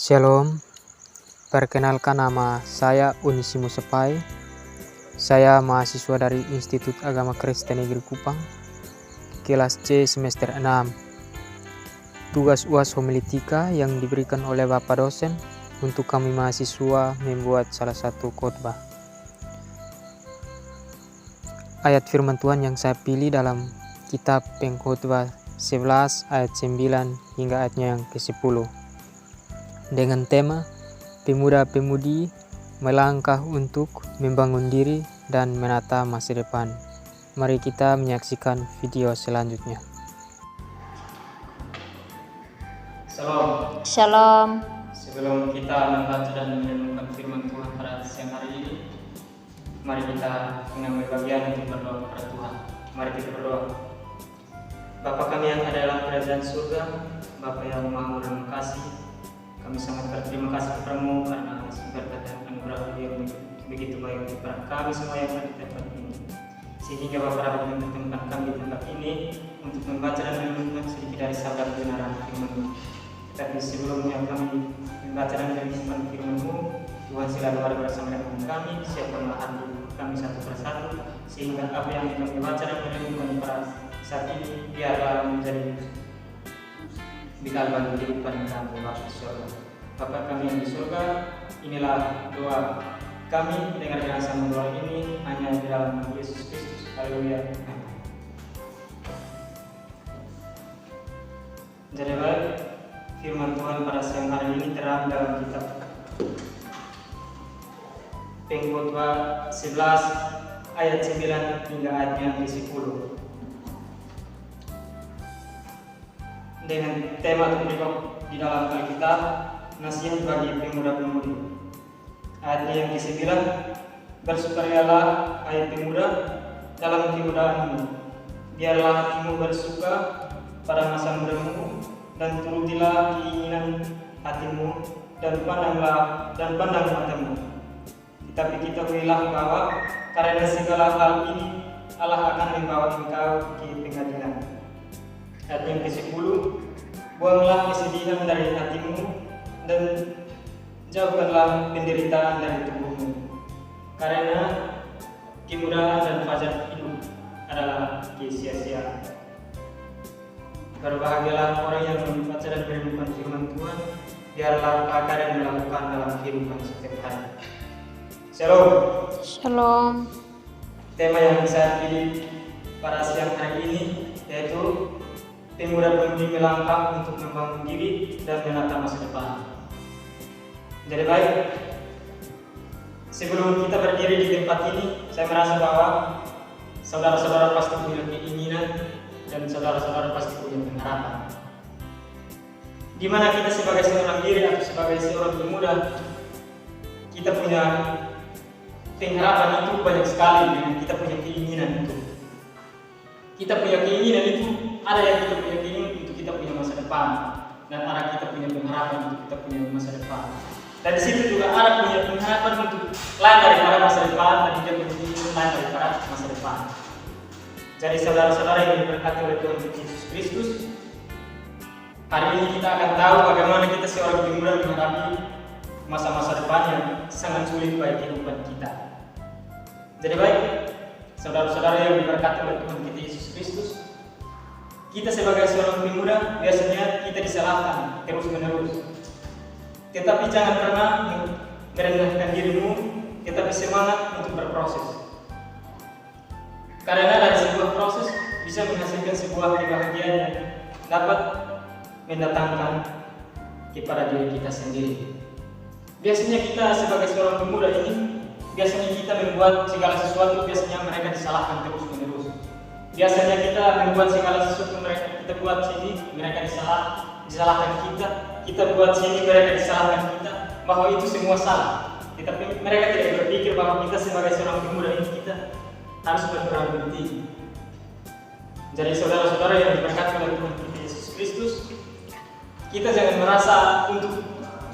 Shalom, perkenalkan nama saya Unisimus Sepai. Saya mahasiswa dari Institut Agama Kristen Negeri Kupang, kelas C semester 6. Tugas UAS homiletika yang diberikan oleh Bapak dosen untuk kami mahasiswa membuat salah satu khotbah. Ayat firman Tuhan yang saya pilih dalam kitab Pengkhotbah 11 ayat 9 hingga ayatnya yang ke-10. Dengan tema pemuda-pemudi melangkah untuk membangun diri dan menata masa depan. Mari kita menyaksikan video selanjutnya. Shalom. Sebelum kita membaca dan merenungkan firman Tuhan pada siang hari ini, mari kita mengambil bagian untuk berdoa kepada Tuhan. Mari kita berdoa. Bapa kami yang ada dalam kerajaan surga, Bapa yang maha dan kasih, kami sangat berterima kasih kepadamu karena berkat dan anugerah yang begitu baik kepada kami semua yang ada di tempat ini. Sehingga Bapa dapat mempertemukan kami di tempat ini untuk membaca dan merenungkan sedikit dari sabda kebenaran firman-Mu. Tetapi sebelumnya kami membaca dan merenungkan firman-Mu, Tuhan silakan ada bersama dengan kami, siapkanlah hati kami satu persatu, sehingga apa yang kami baca dan merenungkan pada saat ini biarlah menjadi bekal bagi kehidupan kami Bapa di surga. Bapa kami yang di surga, inilah doa kami, dengarkan sama doa ini hanya di dalam nama Yesus Kristus. Haleluya. Jadi baik, firman Tuhan pada siang hari ini terang dalam kitab Pengkhotbah 11 ayat 9 hingga ayatnya ke-10. Dengan tema terlibat di dalam Alkitab, nasihat bagi pemuda-pemudi. Ayatnya yang ke-9, bersukarialah hai pemuda dalam kemudaanmu, biarlah hatimu bersuka pada masa mudamu, dan turutilah keinginan hatimu, dan pandang matamu. Tetapi kita ketahuilah bahwa karena segala hal ini Allah akan membawa engkau ke pengadilan. Ayat yang ke-10, buanglah kesedihan dari hatimu dan jauhkanlah penderitaan dari tubuhmu, karena kemudahan dan fajar hidup adalah sia-sia. Berbahagialah orang yang membaca dan merenungkan firman Tuhan, biarlah akar yang dilakukan dalam kehidupan setiap hari. Shalom. Tema yang saya pilih pada siang hari ini yaitu pemuda-pemudi melangkah untuk membangun diri dan menata masa depan. Jadi baik, sebelum kita berdiri di tempat ini, saya merasa bahwa saudara-saudara pasti punya keinginan dan saudara-saudara pasti punya pengharapan. Di mana kita sebagai seorang diri atau sebagai seorang pemuda, kita punya pengharapan itu banyak sekali, kita punya keinginan itu. Kita punya keinginan itu, ada yang kita punya keinginan untuk kita punya masa depan, dan ada kita punya pengharapan untuk kita punya masa depan. Dan di situ juga ada punya pengharapan untuk lain daripada masa depan, dan juga punya keinginan lain daripada masa depan. Jadi saudara-saudara yang diberkati oleh Tuhan Yesus Kristus, hari ini kita akan tahu bagaimana kita seorang pemuda menghadapi masa-masa depan yang sangat sulit bagi kehidupan kita. Jadi baik, saudara-saudara yang diberkati oleh Tuhan kita Yesus Kristus, kita sebagai seorang pemuda biasanya kita disalahkan terus-menerus. Tetapi jangan pernah merendahkan dirimu, tetapi semangat untuk berproses. Karena dari sebuah proses bisa menghasilkan sebuah kebahagiaan yang dapat mendatangkan kepada diri kita sendiri. Biasanya kita sebagai seorang pemuda ini, biasanya kita membuat segala sesuatu, biasanya mereka disalahkan terus-menerus. Biasanya kita membuat segala sesuatu, kita buat sini, mereka disalahkan kita buat sini, mereka disalahkan kita, bahwa itu semua salah. Tetapi mereka tidak berpikir bahwa kita sebagai seorang pemuda ini kita harus berperan penting. Jadi saudara-saudara yang diberkati oleh Tuhan kita Yesus Kristus, kita jangan merasa untuk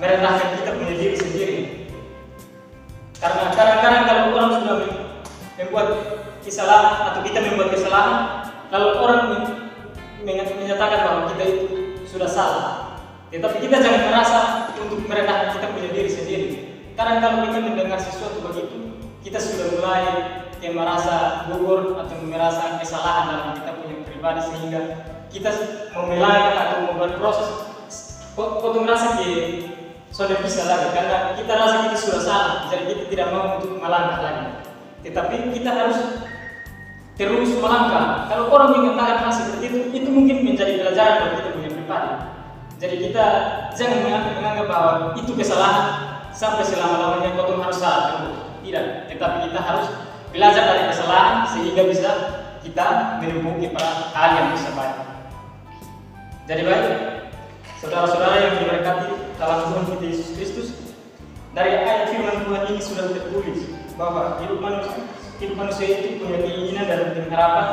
merendahkan kita punya diri sendiri. Karena kadang-kadang kalau orang sudah membuat kesalahan atau kita membuat kesalahan, lalu orang menyatakan bahwa kita itu sudah salah. Tetapi kita jangan merasa untuk merendahkan kadang kalau kita mendengar sesuatu begitu, kita sudah mulai merasa gugur atau merasa kesalahan dalam kita punya pribadi, sehingga kita membelai atau membuat proses potong merasa sudah bisa lagi, karena kita rasa kita sudah salah, jadi kita tidak mau untuk melangkah lagi. Tetapi kita harus terus melangkah. Kalau orang mengatakan hal seperti itu mungkin menjadi pelajaran bagi kita punya pribadi. Jadi kita jangan menganggap bahwa itu kesalahan sampai selama-lamanya potong harus salah terus. Tidak, tetapi kita harus belajar dari kesalahan sehingga bisa kita menemukan pada hal yang bisa baik. Jadi baik, saudara-saudara yang diberkati dalam Tuhan kita Yesus Kristus, dari ayat firman Tuhan ini sudah tertulis bahwa hidup manusia itu punya keinginan dan harapan.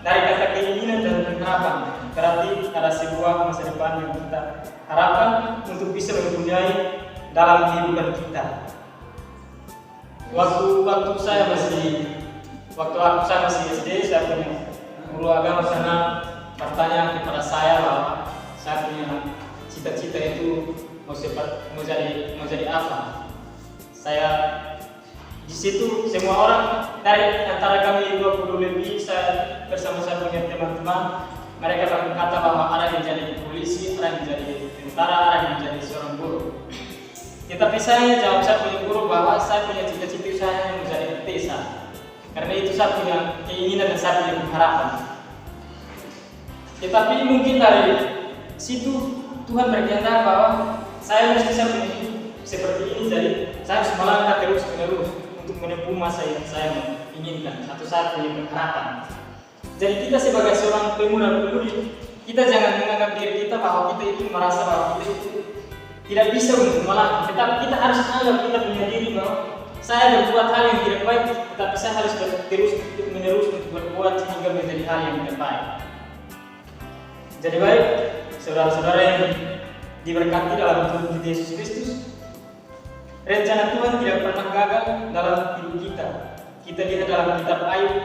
Dari kata keinginan dan harapan berarti ada sebuah masa depan yang kita harapkan untuk bisa mempunyai dalam kehidupan kita. Waktu saya masih SD, saya punya guru agama sana bertanya kepada saya bahwa saya punya cita-cita itu mau jadi apa. Saya di situ semua orang dari antara kami 20 lebih, saya bersama saya punya teman-teman, mereka berkata bahwa ada yang jadi polisi, ada yang jadi tentara, ada yang jadi seorang guru. Tetapi saya jawab saya punya guru bahwa saya punya cita-cita saya menjadi desa. Karena itu saya punya keinginan dan saya punya harapan. Tetapi mungkin dari situ Tuhan berkehendak bahwa saya mesti punya hidup seperti ini, jadi saya harus melangkah terus-menerus untuk menempuh masa yang saya inginkan atau saya punya harapan. Jadi kita sebagai seorang pemuda-pemudi, kita jangan menganggap diri kita bahwa kita itu merasa bahwa kita itu tidak bisa untuk melangkah, tetapi kita harus anggap kita punya diri bahwa saya berbuat hal yang tidak baik, tetapi saya harus terus-menerus untuk berbuat sehingga menjadi hal yang terbaik. Jadi baik, saudara-saudara yang diberkati dalam Tuhan Yesus Kristus, rencana Tuhan tidak pernah gagal dalam hidup kita. Kita lihat dalam kitab Ayub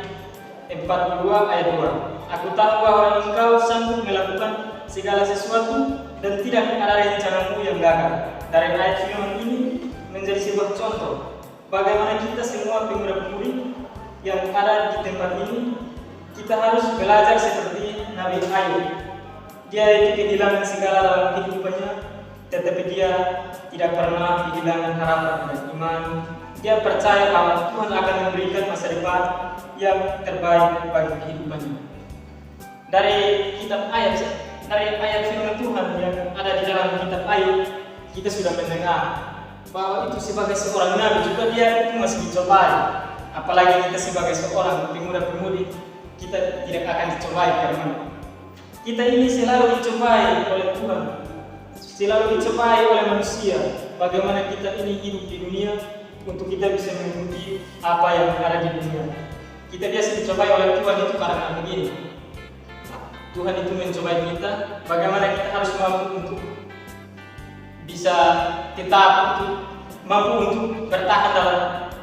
42 ayat 2. Aku tahu bahwa engkau sanggup melakukan segala sesuatu dan tidak ada rencanamu yang gagal. Dari ayat firman ini menjadi sebuah contoh bagaimana kita semua pemuda-pemudi yang ada di tempat ini, kita harus belajar seperti Nabi Ayub. Dia itu kehilangan segala dalam kehidupannya, tetapi dia tidak pernah kehilangan harapan dan iman. Dia percaya bahwa Tuhan akan memberikan masa depan yang terbaik bagi kehidupannya. Dari ayat firman Tuhan yang ada di dalam kitab Ayub, kita sudah mendengar bahwa itu sebagai seorang nabi juga dia itu masih dicobai. Apalagi kita sebagai seorang pemuda-pemudi, kita tidak akan dicobai karena kita ini selalu dicobai oleh Tuhan, selalu dicobai oleh manusia. Bagaimana kita ini hidup di dunia untuk kita bisa mengikuti apa yang ada di dunia. Kita biasa dicobai oleh Tuhan itu karena begini. Tuhan itu mencobai kita, bagaimana kita harus mampu untuk bisa tetap mampu untuk bertahan dalam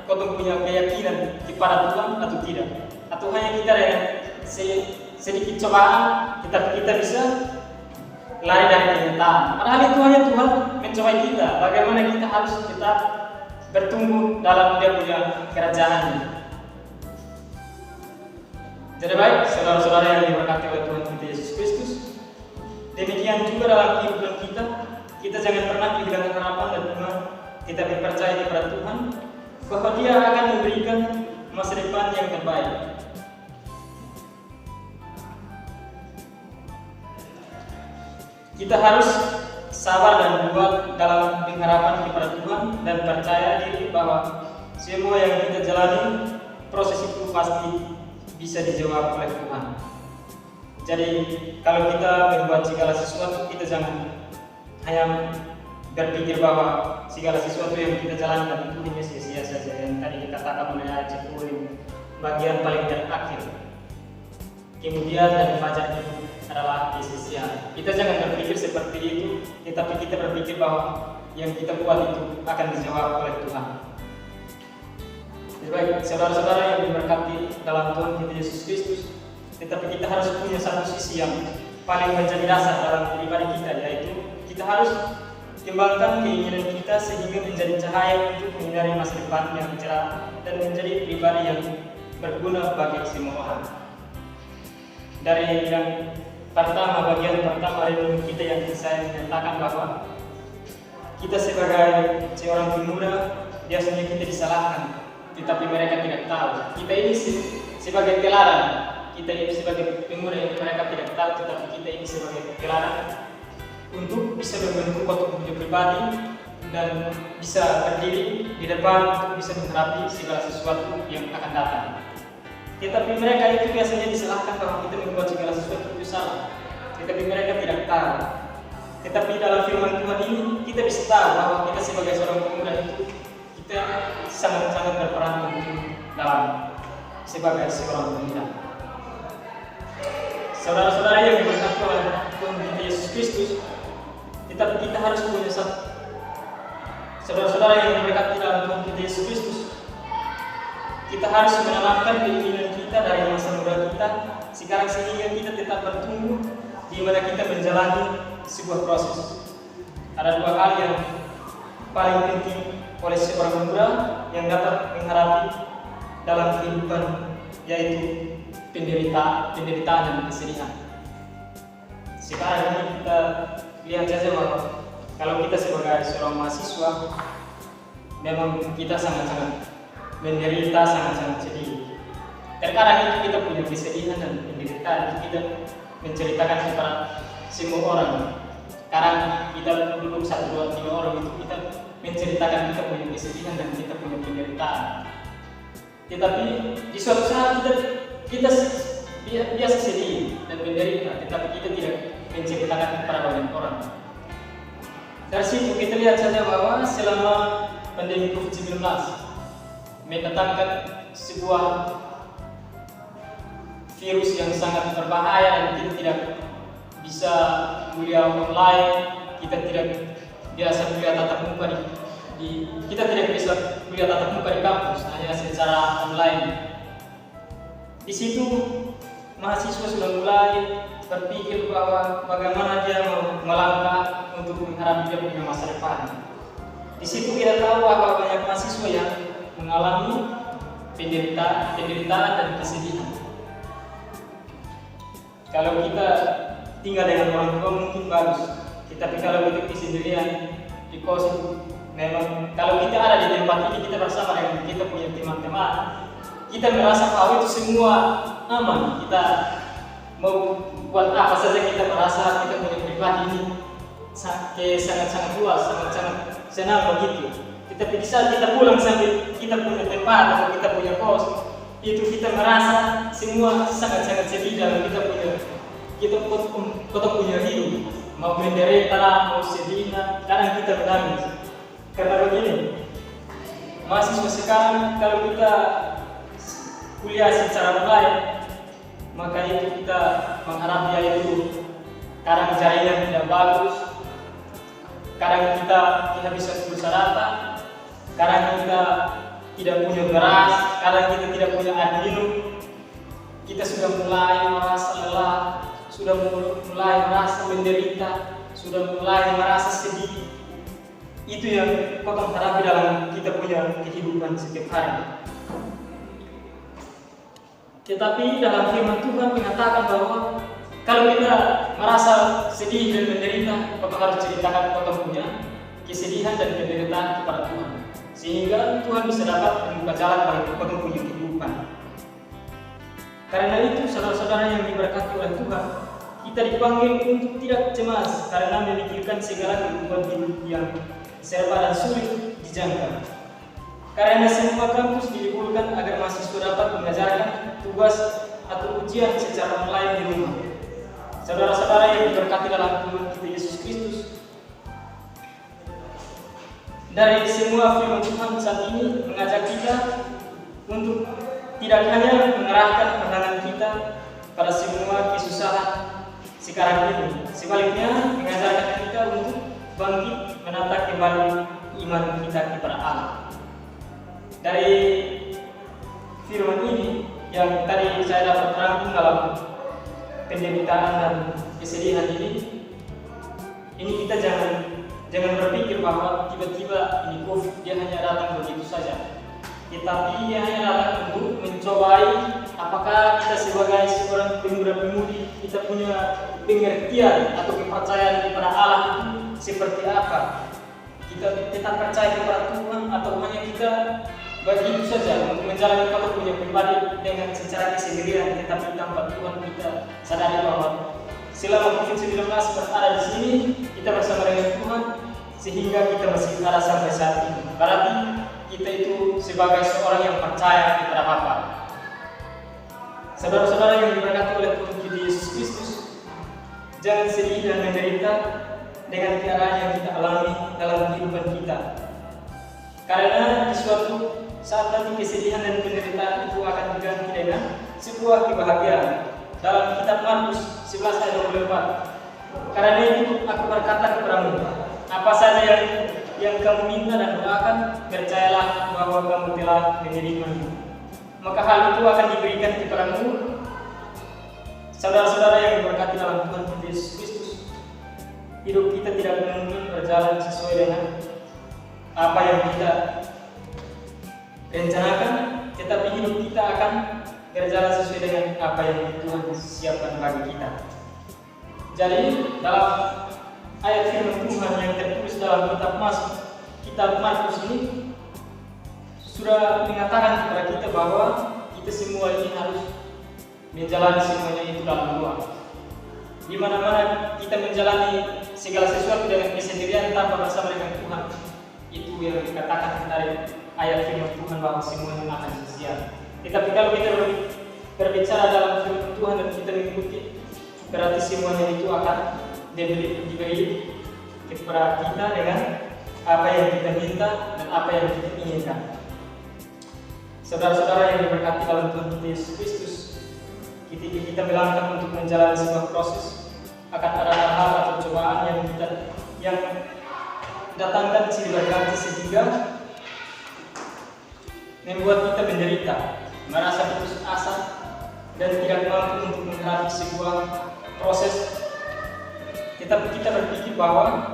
kau punya keyakinan kepada Tuhan atau tidak, atau hanya kita yang sedikit cobaan tetapi kita bisa lari dari kenyataan. Padahal itu hanya Tuhan mencobai kita, bagaimana kita harus tetap bertumbuh dalam Dia punya kerajaannya. Jadi baik, saudara-saudara yang diberkati oleh Tuhan kita Yesus Kristus, demikian juga dalam kehidupan kita jangan pernah kehilangan harapan dan iman. Kita percaya kepada Tuhan bahwa Dia akan memberikan masa depan yang terbaik. Kita harus sabar dan kuat dalam pengharapan kepada Tuhan dan percaya diri bahwa semua yang kita jalani, proses itu pasti bisa dijawab oleh Tuhan. Jadi kalau kita membuat segala sesuatu, kita jangan hanya berpikir bahwa segala sesuatu yang kita jalankan itu hanya sia-sia saja, yang tadi dikatakan oleh ayat 10 bagian paling terakhir. Kemudian dari fajar itu adalah sia-sia. Kita jangan berpikir seperti itu, tetapi kita berpikir bahwa yang kita buat itu akan dijawab oleh Tuhan. Jadi baik, saudara-saudara yang diberkati dalam Tuhan kita Yesus Kristus, tetapi kita harus punya satu sisi yang paling menjadi dasar dalam pribadi kita, yaitu kita harus Kembangkan keinginan kita sehingga menjadi cahaya untuk menyinari masa depan yang cerah dan menjadi pribadi yang berguna bagi semua orang. Dari yang pertama, bagian pertama renungan kita yang saya menyatakan bahwa kita sebagai seorang pemuda biasanya kita disalahkan, tetapi mereka tidak tahu. Kita ini sebagai teladan, kita ini sebagai pemuda yang mereka tidak tahu, tetapi kita ini sebagai teladan untuk bisa membentuk otonomi pribadi dan bisa berdiri di depan untuk bisa menghadapi segala sesuatu yang akan datang. Tetapi mereka itu biasanya disalahkan bahwa kita membuat segala sesuatu itu salah, tetapi mereka tidak tahu. Tetapi dalam firman Tuhan ini kita bisa tahu bahwa kita sebagai seorang pemuda itu kita sangat-sangat berperan penting dalam sebagai seorang pemuda. Saudara-saudara yang diberkati oleh Tuhan kita Yesus Kristus, tetapi kita harus punya satu. Saudara-saudara yang diberkati dalam Tuhan kita Yesus Kristus, kita harus menanamkan keinginan kita dari masa muda kita sekarang sehingga kita tetap bertumbuh di mana kita menjalani sebuah proses. Ada dua hal yang paling penting oleh seorang muda yang dapat menghadapi dalam kehidupan, yaitu penderitaan dan kesedihan. Sekarang ini kita lihat saja bahwa kalau kita sebagai seorang mahasiswa memang kita sangat-sangat menderita, sangat-sangat sedih. Terkadang itu kita punya kesedihan dan penderitaan itu kita menceritakan kepada semua orang. Sekarang kita duduk 1, 2, 3 orang itu kita menceritakan kita punya kesedihan dan kita punya penderitaan. Tetapi di suatu saat kita biasa sedih dan menderita, tetapi kita tidak menceritakan kepada banyak orang. Dari situ kita lihat saja bahwa selama pandemi COVID-19 mendatangkan sebuah virus yang sangat berbahaya dan kita tidak bisa kuliah online, kita tidak biasa kuliah tatap muka kita tidak bisa kuliah tatap muka di kampus, hanya secara online. Di situ mahasiswa sudah mulai berpikir bahwa bagaimana dia mau melangkah untuk menghadapi dia punya masa depan. Di situ kita tahu bahwa banyak mahasiswa yang mengalami penderitaan dan kesedihan. Kalau kita tinggal dengan orang tua mungkin bagus, tetapi kalau kita sendirian di kos itu memang kalau kita ada di tempat ini kita bersama dengan kita punya teman-teman, kita merasa bahwa itu semua aman. Kita mau buat apa saja kita merasa kita punya pribadi ini sangat-sangat luas, sangat-sangat senang begitu. Tetapi di saat kita pulang sampai kita punya tempat atau kita punya kos, itu kita merasa semua sangat-sangat sedih dalam kita punya hidup. Mau menderita, mau sedih, kadang kita menangis. Karena begini, mahasiswa sekarang kalau kita kuliah secara online, maka itu kita mengharap dia itu kadang jaringan tidak bagus, kadang kita tidak bisa bersarapan, kadang kita tidak punya beras, kadang kita tidak punya air minum. Kita sudah mulai merasa lelah, sudah mulai merasa menderita, sudah mulai merasa sedih. Itu yang kau hadapi dalam kita punya kehidupan setiap hari. Tetapi dalam firman Tuhan mengatakan bahwa kalau kita merasa sedih dan menderita, kau harus ceritakan kau punya kesedihan dan penderitaan kepada Tuhan, sehingga Tuhan bisa dapat membuka jalan bagi kau punya kehidupan. Karena itu saudara-saudara yang diberkati oleh Tuhan, kita dipanggil untuk tidak cemas karena memikirkan segala kehidupan hidup yang serba dan sulit dijangka. Karena semua kampus diliburkan agar mahasiswa dapat mengajarkan tugas atau ujian secara online di rumah. Saudara-saudara yang diberkati dalam Tuhan kita Yesus Kristus, dari semua firman Tuhan saat ini mengajak kita untuk tidak hanya mengerahkan pandangan kita pada semua kesusahan sekarang ini, sebaliknya mengajarkan kita untuk bangkit menata kembali iman kita kepada Allah. Dari firman ini yang tadi saya dapat rangkum dalam penderitaan dan kesedihan ini kita jangan Jangan berpikir bahwa tiba-tiba ini COVID dia hanya datang begitu saja. Tetapi dia hanya datang untuk mencobai apakah kita sebagai seorang pemuda-pemudi kita punya pengertian atau kepercayaan kepada Allah itu seperti apa. Kita tetap percaya kepada Tuhan atau hanya kita begitu saja menjalani kita punya pribadi dengan secara kesendirian, tetapi tanpa Tuhan kita sadari bahwa selama COVID-19 berada di sini kita bersama dengan Tuhan sehingga kita masih ada sampai saat ini. Berarti kita itu sebagai seorang yang percaya kepada Bapa. Saudara-saudara yang diberkati oleh Tuhan kita Yesus Kristus, jangan sedih dan menderita dengan keadaan yang kita alami dalam kehidupan kita. Karena di suatu saat nanti kesedihan dan penderitaan itu akan diganti dengan sebuah kebahagiaan. Dalam kitab Markus 11 ayat 24. Karena itu aku berkata kepadamu, apa saja yang kamu minta dan doakan, percayalah bahwa kamu telah menerimanya, maka hal itu akan diberikan kepadamu. Saudara-saudara yang diberkati dalam Tuhan Yesus Kristus, hidup kita tidak mungkin berjalan sesuai dengan apa yang kita rencanakan, tetapi hidup kita akan berjalan sesuai dengan apa yang Tuhan siapkan bagi kita. Jadi dalam ayat firman Tuhan yang tertulis dalam kitab Markus ini sudah mengatakan kepada kita bahwa kita semua ini harus menjalani semuanya itu dalam doa. Di mana-mana kita menjalani segala sesuatu dengan kesendirian tanpa bersama dengan Tuhan, itu yang dikatakan dari ayat firman Tuhan bahwa semuanya akan sia-sia. Tetapi kalau kita berbicara dalam firman Tuhan dan kita mengikuti, berarti semuanya itu akan diberi kepada kita dengan apa yang kita minta dan apa yang kita inginkan. Saudara-saudara yang diberkati dalam Tuhan Yesus Kristus, ketika kita melangkah untuk menjalani sebuah proses, akan ada hal-hal atau cobaan yang datangkan silih berganti sehingga membuat kita menderita, merasa putus asa dan tidak mampu untuk menghadapi sebuah proses. Tetapi kita berpikir bahwa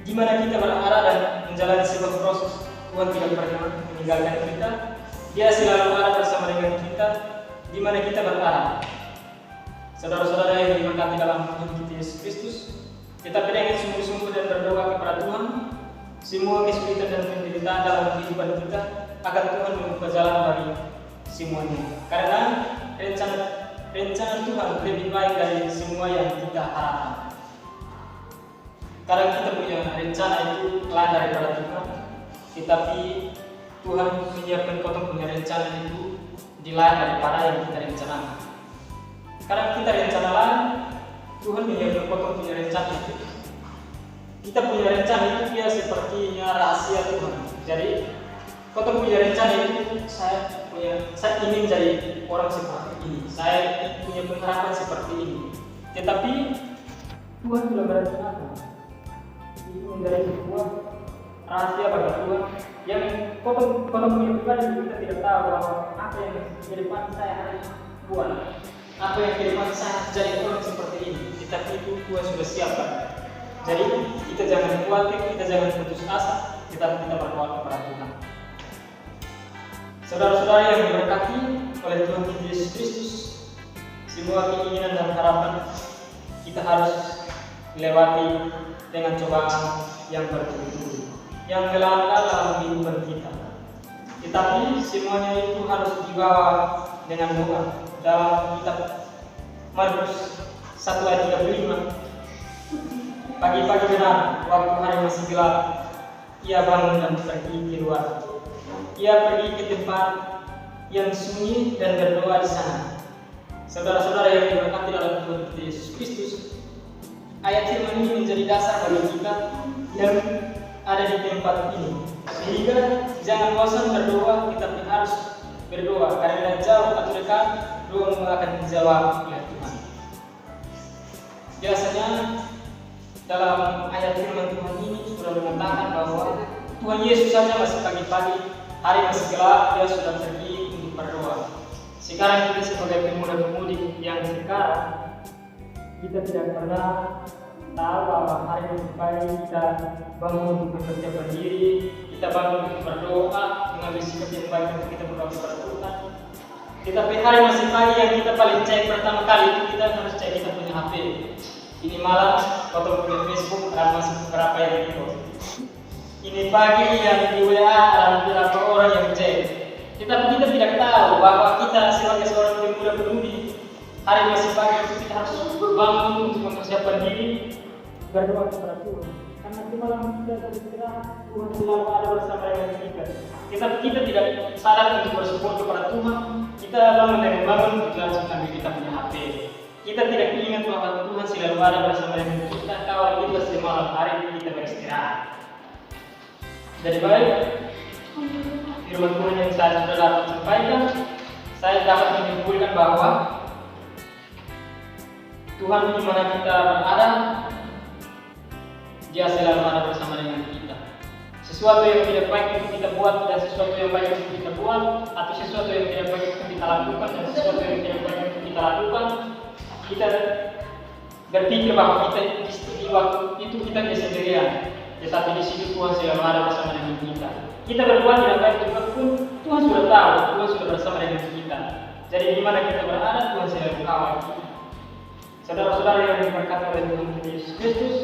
di mana kita berada dan menjalani sebuah proses, Tuhan tidak pernah meninggalkan kita. Dia selalu ada bersama dengan kita di mana kita berada. Saudara-saudara yang diberkati dalam Tuhan kita Yesus Kristus, kita dengan sungguh-sungguh dan berdoa kepada Tuhan, semua kesulitan dan penderitaan dalam kehidupan kita akan Tuhan membuka jalan bagi semuanya. Karena rencana Tuhan lebih baik dari semua yang kita harapkan. Karena kita punya rencana itu lain daripada Tuhan, tetapi Tuhan menyiapkan kita punya rencana itu di lain daripada yang kita rencanakan. Karena kita rencana lain, Tuhan menyiapkan kita punya rencana itu. Kita punya rencana itu dia sepertinya rahasia Tuhan. Jadi kita punya rencana itu saya ingin jadi orang seperti ini, saya punya pengharapan seperti ini. Tetapi Tuhan sudah berencana itu menjadi sebuah rahasia bagi Tuhan yang kita punya pribadi kita tidak tahu bahwa apa yang di depan saya harus buat, apa yang di depan saya jadi orang seperti ini. Tetapi itu Tuhan sudah siapkan. Jadi kita jangan khawatir, kita jangan putus asa, kita berdoa kepada Tuhan. Saudara-saudara yang diberkati oleh Tuhan Yesus Kristus, semua keinginan dan harapan kita harus melewati dengan cobaan yang bertubi-tubi, yang melanda dalam kehidupan kita. Tetapi semuanya itu harus dibawa dengan doa. Dalam kitab Markus 1 ayat 35, pagi-pagi benar, waktu hari masih gelap, ia bangun dan pergi keluar. Ia pergi ke tempat yang sunyi dan berdoa di sana. Saudara-saudara yang diberkati dalam Tuhan Yesus Kristus, ayat firman ini menjadi dasar bagi kita yang ada di tempat ini. Sehingga jangan bosan berdoa, tetapi harus berdoa. Karena jauh atau dekat, doamu akan dijawab oleh Tuhan. Biasanya dalam ayat firman Tuhan ini sudah mengatakan bahwa Tuhan Yesus saja masih pagi-pagi, hari masih gelap, dia sudah pergi untuk berdoa. Sekarang kita sebagai pemuda-pemudi yang sekarang, kita tidak pernah tahu bahwa hari Minggu pagi kita bangun untuk mempersiapkan diri, kita bangun untuk berdoa, mengambil sikap yang baik untuk kita berdoa kepada Tuhan. Tetapi hari masih pagi yang kita paling cek pertama kali itu kita harus cek kita punya HP. Ini malam foto punya Facebook ada masuk berapa yang itu. Ini pagi yang di WA ada berapa orang yang cek. Tetapi kita tidak tahu bahwa kita sebagai seorang pemuda peduli hari masih pagi itu kita harus bangun untuk mempersiapkan diri berdoa kepada Tuhan. Karena di malam kita beristirahat Tuhan selalu ada bersama dengan kita. Kita tidak sadar untuk bersyukur kepada Tuhan. Kita bangun dengan bangun kita langsung ambil kita punya HP. Kita tidak ingat bahwa Tuhan selalu ada bersama dengan kita kalau kita semalam hari kita beristirahat. Jadi baik, firman Tuhan yang saya sudah dapat sampaikan, saya dapat menyimpulkan bahwa Tuhan di mana kita berada, Dia selalu ada bersama dengan kita. Sesuatu yang tidak baik itu kita buat dan sesuatu yang baik itu kita buat, atau sesuatu yang tidak baik itu kita lakukan dan sesuatu yang tidak baik itu kita lakukan, kita berpikir bahwa kita di waktu itu kita kesendirian. Tetapi di situ Tuhan selalu ada bersama dengan kita. Kita berbuat tidak baik juga pun Tuhan sudah tahu, Tuhan sudah bersama dengan kita. Jadi di mana kita berada, Tuhan selalu kawal kita. Saudara-saudara yang diberkati oleh Tuhan Yesus Kristus,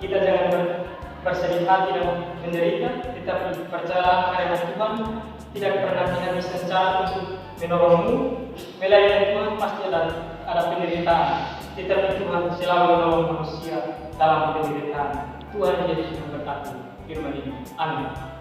kita jangan bersedih hati dan menderita, tetapi percaya karena Tuhan tidak pernah kehabisan cara untuk menolongmu. Melainkan Tuhan pasti ada penderitaan, tetapi Tuhan selalu menolong manusia dalam penderitaan. Tuhan Yesus memberkati firman ini. Amin.